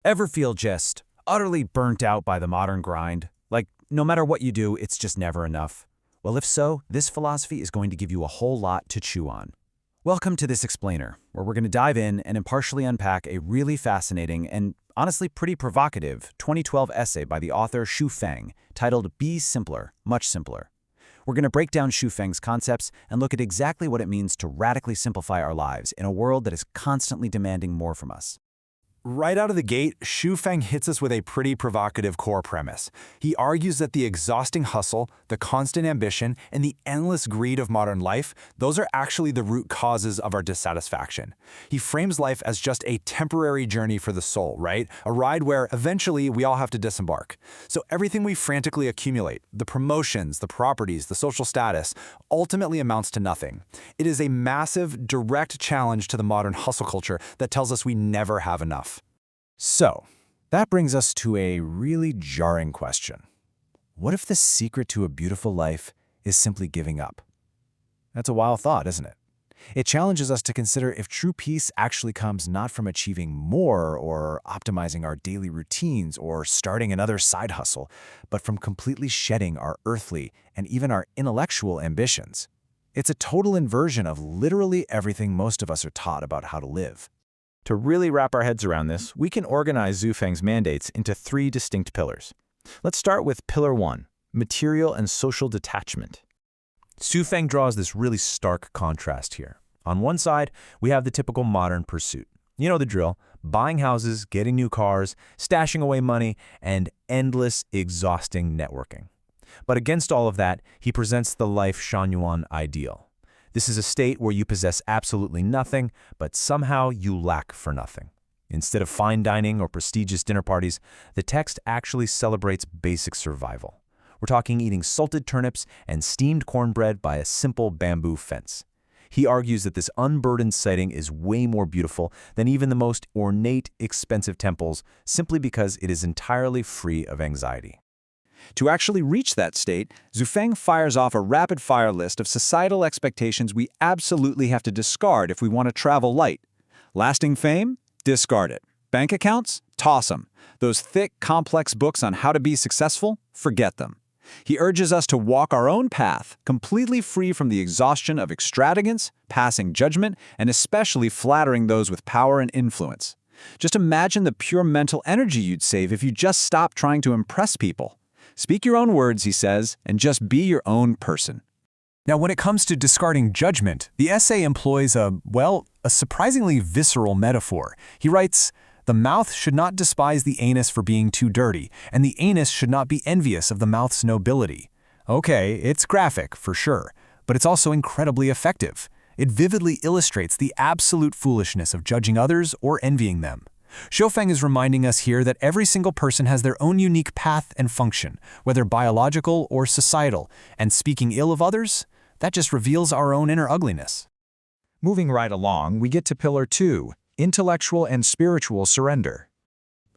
Ever feel just utterly burnt out by the modern grind? Like, no matter what you do, it's just never enough? Well, if so, this philosophy is going to give you a whole lot to chew on. Welcome to this explainer, where we're going to dive in and impartially unpack a really fascinating and honestly pretty provocative 2012 essay by the author Xu Feng titled Be Simpler, Much Simpler. We're going to break down Xu Feng's concepts and look at exactly what it means to radically simplify our lives in a world that is constantly demanding more from us. Right out of the gate, Xu Feng hits us with a pretty provocative core premise. He argues that the exhausting hustle, the constant ambition, and the endless greed of modern life, those are actually the root causes of our dissatisfaction. He frames life as just a temporary journey for the soul, right? A ride where eventually we all have to disembark. So everything we frantically accumulate, the promotions, the properties, the social status, ultimately amounts to nothing. It is a massive, direct challenge to the modern hustle culture that tells us we never have enough. So, that brings us to a really jarring question. What if the secret to a beautiful life is simply giving up? That's a wild thought, isn't it? It challenges us to consider if true peace actually comes not from achieving more or optimizing our daily routines or starting another side hustle, but from completely shedding our earthly and even our intellectual ambitions. It's a total inversion of literally everything most of us are taught about how to live. To really wrap our heads around this, we can organize Xu Feng's mandates into three distinct pillars. Let's start with Pillar 1, material and social detachment. Xu Feng draws this really stark contrast here. On one side, we have the typical modern pursuit. You know the drill: buying houses, getting new cars, stashing away money, and endless, exhausting networking. But against all of that, he presents the Lifechanyuan ideal. This is a state where you possess absolutely nothing, but somehow you lack for nothing. Instead of fine dining or prestigious dinner parties, the text actually celebrates basic survival. We're talking eating salted turnips and steamed cornbread by a simple bamboo fence. He argues that this unburdened setting is way more beautiful than even the most ornate, expensive temples, simply because it is entirely free of anxiety. To actually reach that state, Xu Feng fires off a rapid-fire list of societal expectations we absolutely have to discard if we want to travel light. Lasting fame? Discard it. Bank accounts? Toss them. Those thick, complex books on how to be successful? Forget them. He urges us to walk our own path, completely free from the exhaustion of extravagance, passing judgment, and especially flattering those with power and influence. Just imagine the pure mental energy you'd save if you just stopped trying to impress people. Speak your own words, he says, and just be your own person. Now, when it comes to discarding judgment, the essay employs a surprisingly visceral metaphor. He writes, "The mouth should not despise the anus for being too dirty, and the anus should not be envious of the mouth's nobility." Okay, it's graphic, for sure, but it's also incredibly effective. It vividly illustrates the absolute foolishness of judging others or envying them. Xu Feng is reminding us here that every single person has their own unique path and function, whether biological or societal, and speaking ill of others, that just reveals our own inner ugliness. Moving right along, we get to Pillar 2, intellectual and spiritual surrender.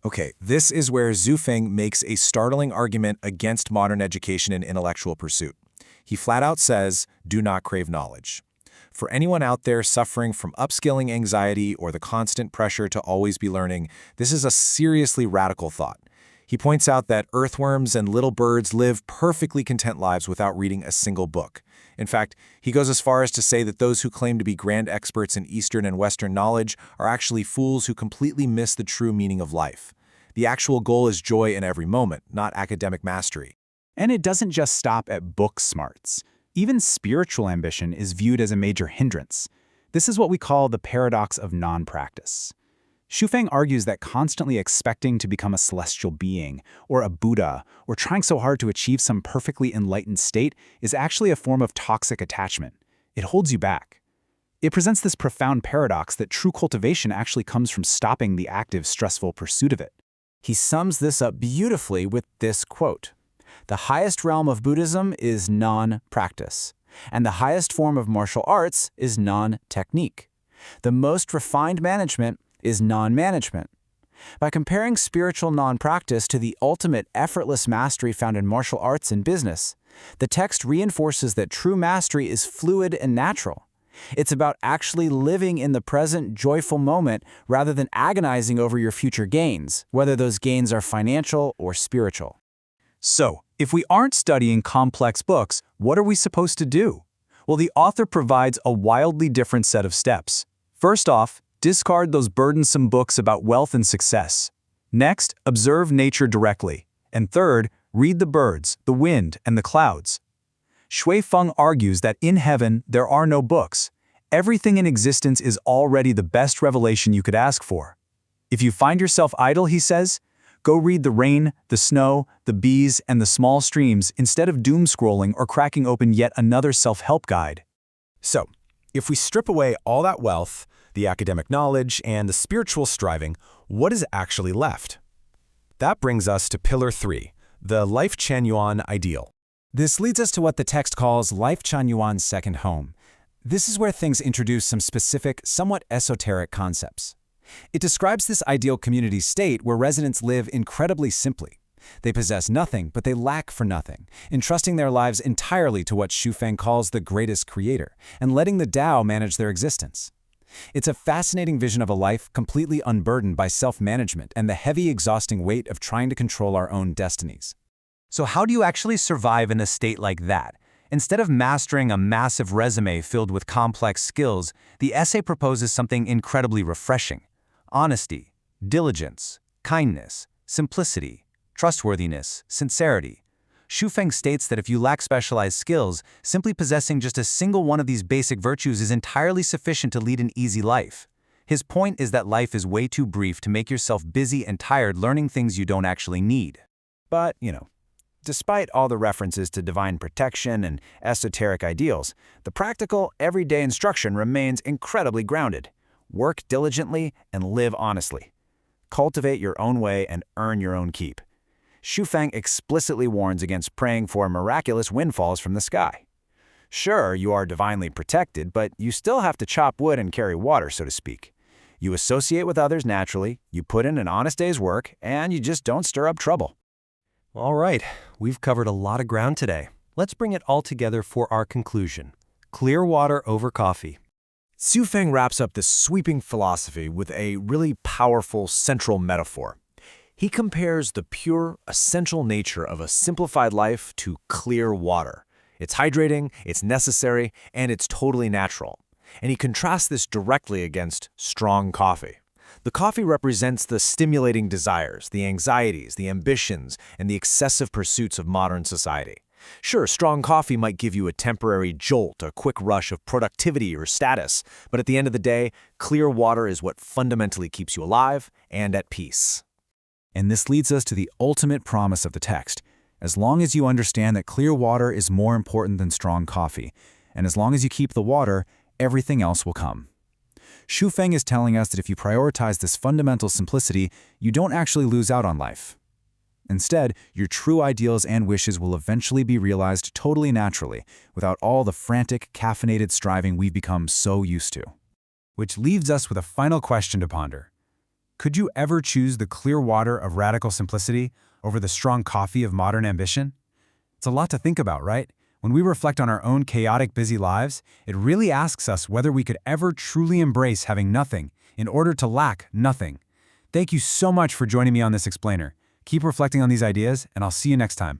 Okay, this is where Xu Feng makes a startling argument against modern education and intellectual pursuit. He flat out says, do not crave knowledge. For anyone out there suffering from upskilling anxiety or the constant pressure to always be learning, this is a seriously radical thought. He points out that earthworms and little birds live perfectly content lives without reading a single book. In fact, he goes as far as to say that those who claim to be grand experts in Eastern and Western knowledge are actually fools who completely miss the true meaning of life. The actual goal is joy in every moment, not academic mastery. And it doesn't just stop at book smarts. Even spiritual ambition is viewed as a major hindrance. This is what we call the paradox of non-practice. Xu Feng argues that constantly expecting to become a celestial being, or a Buddha, or trying so hard to achieve some perfectly enlightened state is actually a form of toxic attachment. It holds you back. It presents this profound paradox that true cultivation actually comes from stopping the active, stressful pursuit of it. He sums this up beautifully with this quote: "The highest realm of Buddhism is non-practice, and the highest form of martial arts is non-technique. The most refined management is non-management." By comparing spiritual non-practice to the ultimate effortless mastery found in martial arts and business, the text reinforces that true mastery is fluid and natural. It's about actually living in the present, joyful moment rather than agonizing over your future gains, whether those gains are financial or spiritual. So, if we aren't studying complex books, what are we supposed to do? Well, the author provides a wildly different set of steps. First off, discard those burdensome books about wealth and success. Next, observe nature directly. And third, read the birds, the wind, and the clouds. Shui Feng argues that in heaven, there are no books. Everything in existence is already the best revelation you could ask for. If you find yourself idle, he says, go read the rain, the snow, the bees, and the small streams instead of doom-scrolling or cracking open yet another self-help guide. So, if we strip away all that wealth, the academic knowledge, and the spiritual striving, what is actually left? That brings us to Pillar 3, the Lifechanyuan ideal. This leads us to what the text calls Lifechanyuan's second home. This is where things introduce some specific, somewhat esoteric concepts. It describes this ideal community state where residents live incredibly simply. They possess nothing, but they lack for nothing, entrusting their lives entirely to what Shui Feng calls the greatest creator, and letting the Tao manage their existence. It's a fascinating vision of a life completely unburdened by self-management and the heavy, exhausting weight of trying to control our own destinies. So how do you actually survive in a state like that? Instead of mastering a massive resume filled with complex skills, the essay proposes something incredibly refreshing. Honesty, diligence, kindness, simplicity, trustworthiness, sincerity. Shui Feng states that if you lack specialized skills, simply possessing just a single one of these basic virtues is entirely sufficient to lead an easy life. His point is that life is way too brief to make yourself busy and tired learning things you don't actually need. But, despite all the references to divine protection and esoteric ideals, the practical, everyday instruction remains incredibly grounded. Work diligently and live honestly. Cultivate your own way and earn your own keep. Shui Feng explicitly warns against praying for miraculous windfalls from the sky. Sure, you are divinely protected, but you still have to chop wood and carry water, so to speak. You associate with others naturally, you put in an honest day's work, and you just don't stir up trouble. All right, we've covered a lot of ground today. Let's bring it all together for our conclusion. Clear water over coffee. Shui Feng wraps up this sweeping philosophy with a really powerful central metaphor. He compares the pure, essential nature of a simplified life to clear water. It's hydrating, it's necessary, and it's totally natural. And he contrasts this directly against strong coffee. The coffee represents the stimulating desires, the anxieties, the ambitions, and the excessive pursuits of modern society. Sure, strong coffee might give you a temporary jolt, a quick rush of productivity or status, but at the end of the day, clear water is what fundamentally keeps you alive and at peace. And this leads us to the ultimate promise of the text. As long as you understand that clear water is more important than strong coffee, and as long as you keep the water, everything else will come. Shui Feng is telling us that if you prioritize this fundamental simplicity, you don't actually lose out on life. Instead, your true ideals and wishes will eventually be realized totally naturally, without all the frantic, caffeinated striving we've become so used to. Which leaves us with a final question to ponder. Could you ever choose the clear water of radical simplicity over the strong coffee of modern ambition? It's a lot to think about, right? When we reflect on our own chaotic, busy lives, it really asks us whether we could ever truly embrace having nothing in order to lack nothing. Thank you so much for joining me on this explainer. Keep reflecting on these ideas, and I'll see you next time.